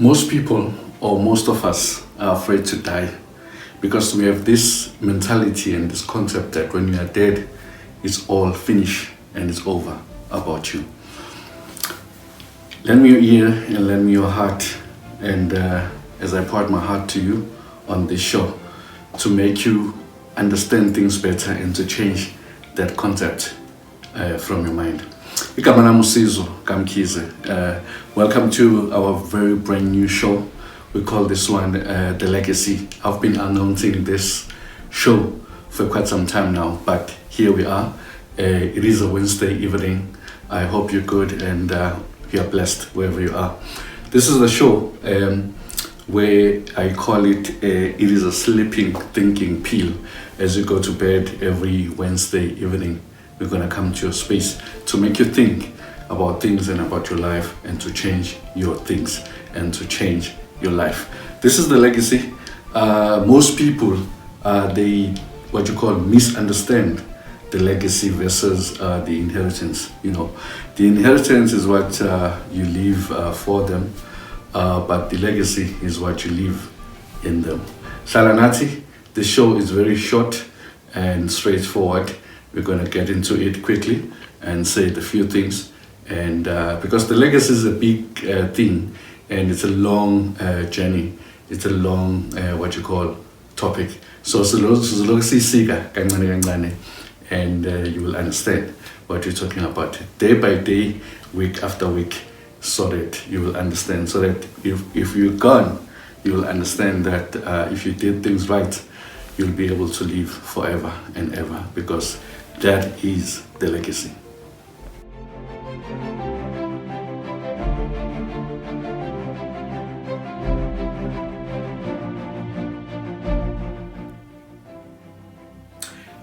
Most people, or most of us, are afraid to die because we have this mentality and this concept that when you are dead, it's all finished and it's over about you. Lend me your ear and lend me your heart, and as I pour out my heart to you on this show, to make you understand things better and to change that concept from your mind. Igama lami uSizwe Kamkhize. Welcome to our very brand new show. We call this one The Legacy. I've been announcing this show for quite some time now, but here we are. It is a Wednesday evening. I hope you're good and you're blessed wherever you are. This is the show where I call it it is a sleeping thinking pill. As you go to bed every Wednesday evening, we're going to come to your space to make you think about things and about your life and to change your things and to change your life. This is The Legacy. Most people, they what you call misunderstand the legacy versus the inheritance. You know, the inheritance is what you leave for them, but the legacy is what you leave in them. Salanati, the show is very short and straightforward. We're going to get into it quickly and say the few things, and because the legacy is a big thing and it's a long journey, it's a long what you call topic. So and you will understand what we're talking about day by day, week after week, so that you will understand, so that if you're gone, you will understand that if you did things right, you'll be able to live forever and ever, because that is the legacy.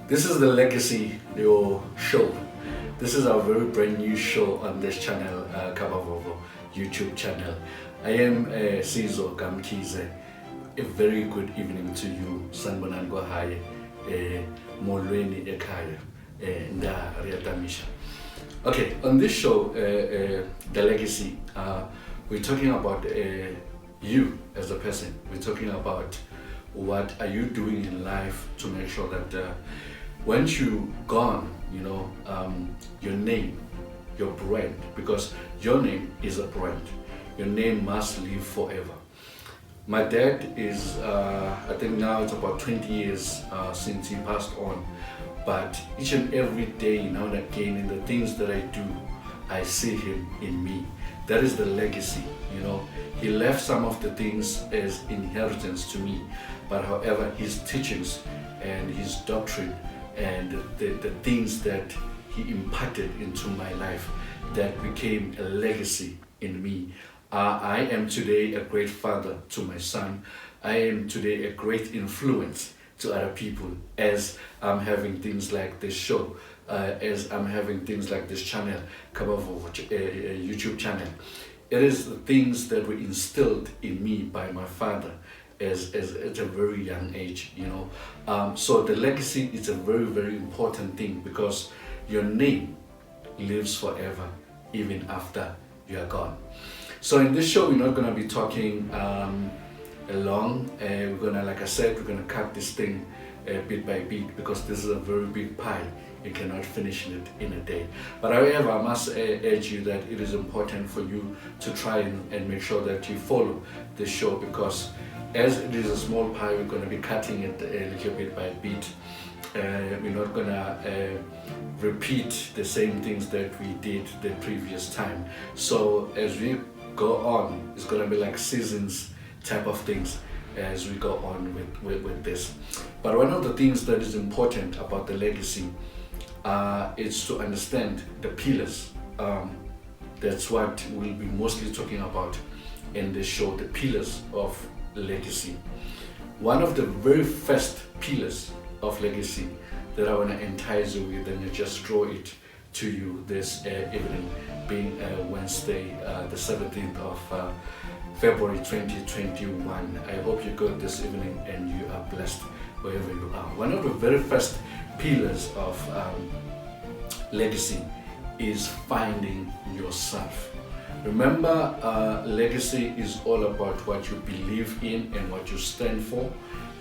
This is The Legacy, your show. This is our very brand new show on this channel, Kabavovo YouTube channel. I am Sizwe Kamkhize. A very good evening to you. Sanbonan Gohaye, Molweni Ekaya, Nda Riatamisha. Okay, on this show, The Legacy, we're talking about you as a person. We're talking about what are you doing in life to make sure that once you're gone, you know, your name, your brand, because your name is a brand. Your name must live forever. My dad is, I think now it's about 20 years since he passed on, but each and every day, now and again, in the things that I do, I see him in me. That is the legacy, you know. He left some of the things as inheritance to me, but however, his teachings and his doctrine and the things that he imparted into my life, that became a legacy in me. I am today a great father to my son. I am today a great influence to other people as I'm having things like this show, as I'm having things like this channel, Kabavo YouTube channel. It is the things that were instilled in me by my father as at a very young age, you know. So the legacy is a very, very important thing, because your name lives forever even after you are gone. So in this show, we're not going to be talking long. We're going to, like I said, we're going to cut this thing bit by bit, because this is a very big pie. You cannot finish it in a day. But however, I must urge you that it is important for you to try and make sure that you follow this show, because as it is a small pie, we're going to be cutting it a little bit by bit. We're not going to repeat the same things that we did the previous time. So as we go on, it's going to be like seasons type of things as we go on with this. But one of the things that is important about the legacy is to understand the pillars. That's what we'll be mostly talking about in this show, the pillars of legacy. One of the very first pillars of legacy that I want to entice you with, and I just draw it to you this evening, being Wednesday, the 17th of February 2021. I hope you're good this evening and you are blessed wherever you are. One of the very first pillars of legacy is finding yourself. Remember, legacy is all about what you believe in and what you stand for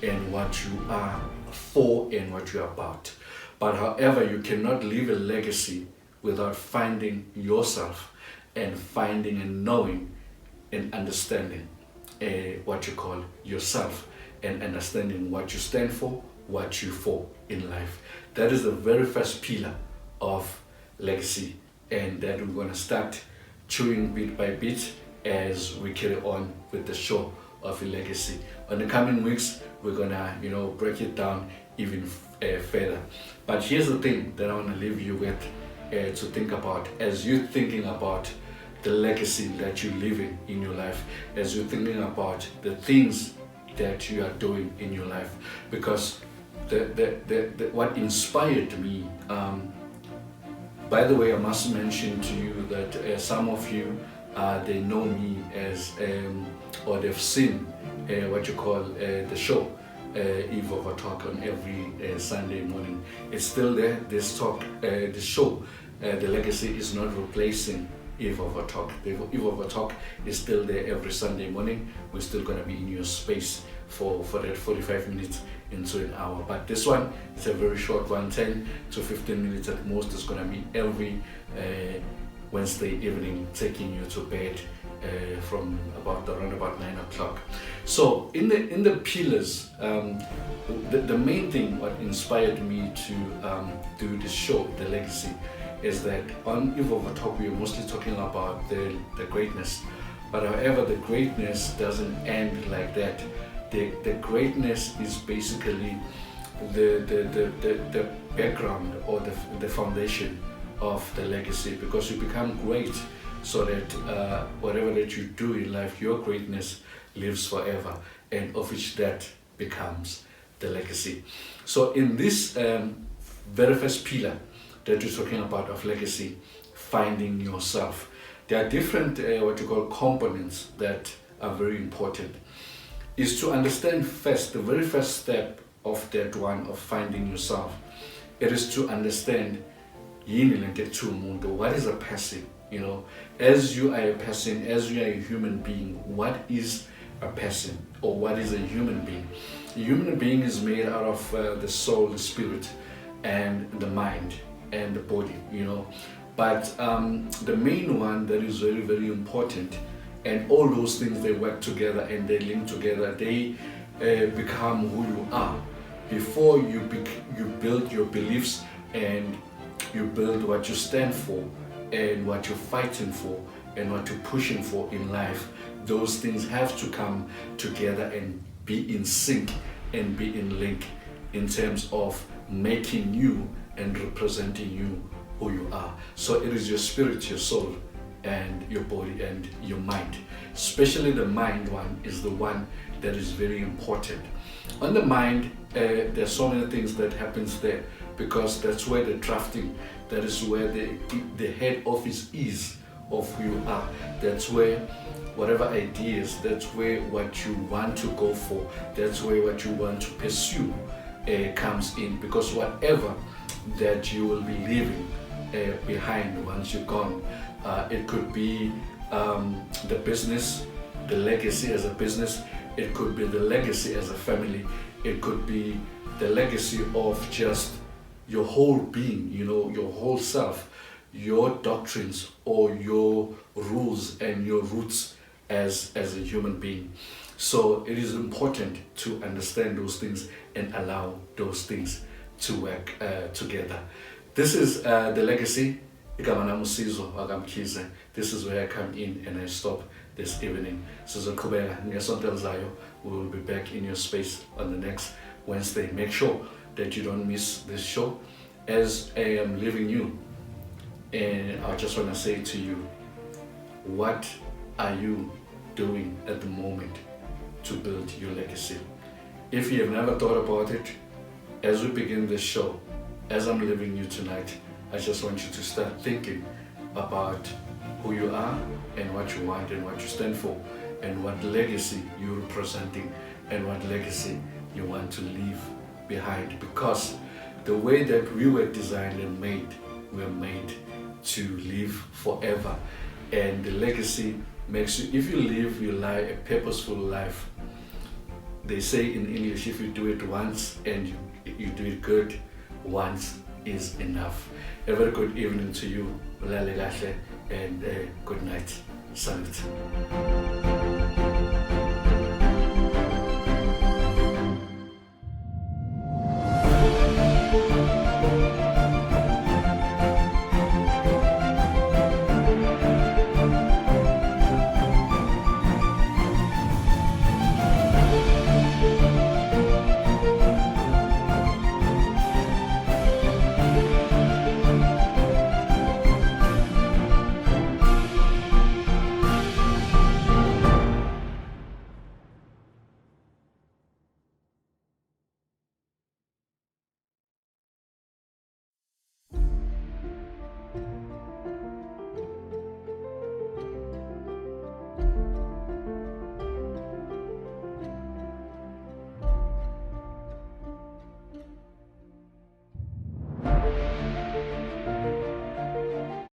and what you are for and what you are about. But however, you cannot leave a legacy without finding yourself and finding and knowing and understanding what you call yourself and understanding what you stand for, what you for in life. That is the very first pillar of legacy, and that we're going to start chewing bit by bit as we carry on with the show of a legacy. On the coming weeks, we're gonna break it down even further. But here's the thing that I want to leave you with to think about as you're thinking about the legacy that you're living in your life, as you're thinking about the things that you are doing in your life. Because what inspired me, by the way, I must mention to you that some of you, they know me as, or they've seen what you call the show, Eve of a Talk on every Sunday morning. It's still there, this talk, the show, the legacy is not replacing Eve of a Talk. The Eve of a Talk is still there every Sunday morning. We're still going to be in your space for that 45 minutes into an hour. But this one is a very short one, 10 to 15 minutes at most. It's going to be every Wednesday evening, taking you to bed from around about 9 o'clock. So in the pillars, the main thing what inspired me to do this show, the legacy, is that on Eve of a Talk we are mostly talking about the greatness. But however, the greatness doesn't end like that. The greatness is basically the background or the foundation of the legacy, because you become great so that whatever that you do in life, your greatness lives forever, and of which that becomes the legacy. So in this very first pillar that you're talking about of legacy, finding yourself, there are different what you call components that are very important. Is to understand first, the very first step of that one of finding yourself, it is to understand what is a person. As you are a person, as you are a human being, what is a person, or what is a human being? A human being is made out of the soul, the spirit, and the mind and the body, But the main one that is very, very important, and all those things, they work together and they link together, they become who you are. Before you build your beliefs and you build what you stand for and what you're fighting for and what you're pushing for in life, those things have to come together and be in sync and be in link in terms of making you and representing you who you are. So it is your spirit, your soul, and your body and your mind. Especially the mind one is the one that is very important. On the mind, there's so many things that happens there, because that's where the drafting, that is where the head office is of who you are. That's where whatever ideas, that's where what you want to go for, that's where what you want to pursue comes in. Because whatever that you will be leaving behind once you're gone, it could be the business, the legacy as a business, it could be the legacy as a family, it could be the legacy of just your whole being, your whole self, your doctrines or your rules and your roots as a human being. So it is important to understand those things and allow those things to work together. This is the legacy. This is where I come in and I stop this evening. We will be back in your space on the next Wednesday. Make sure that you don't miss this show as I am leaving you. And I just want to say to you, what are you doing at the moment to build your legacy? If you have never thought about it, as we begin this show, as I'm leaving you tonight, I just want you to start thinking about who you are and what you want and what you stand for and what legacy you're representing and what legacy you want to leave behind. Because the way that we were designed and made, we're made to live forever. and the legacy makes you, if you live your life a purposeful life, they say in English, if you do it once and you do it good, once is enough. A very good evening to you, Ulale Kahle, and good night. Salute.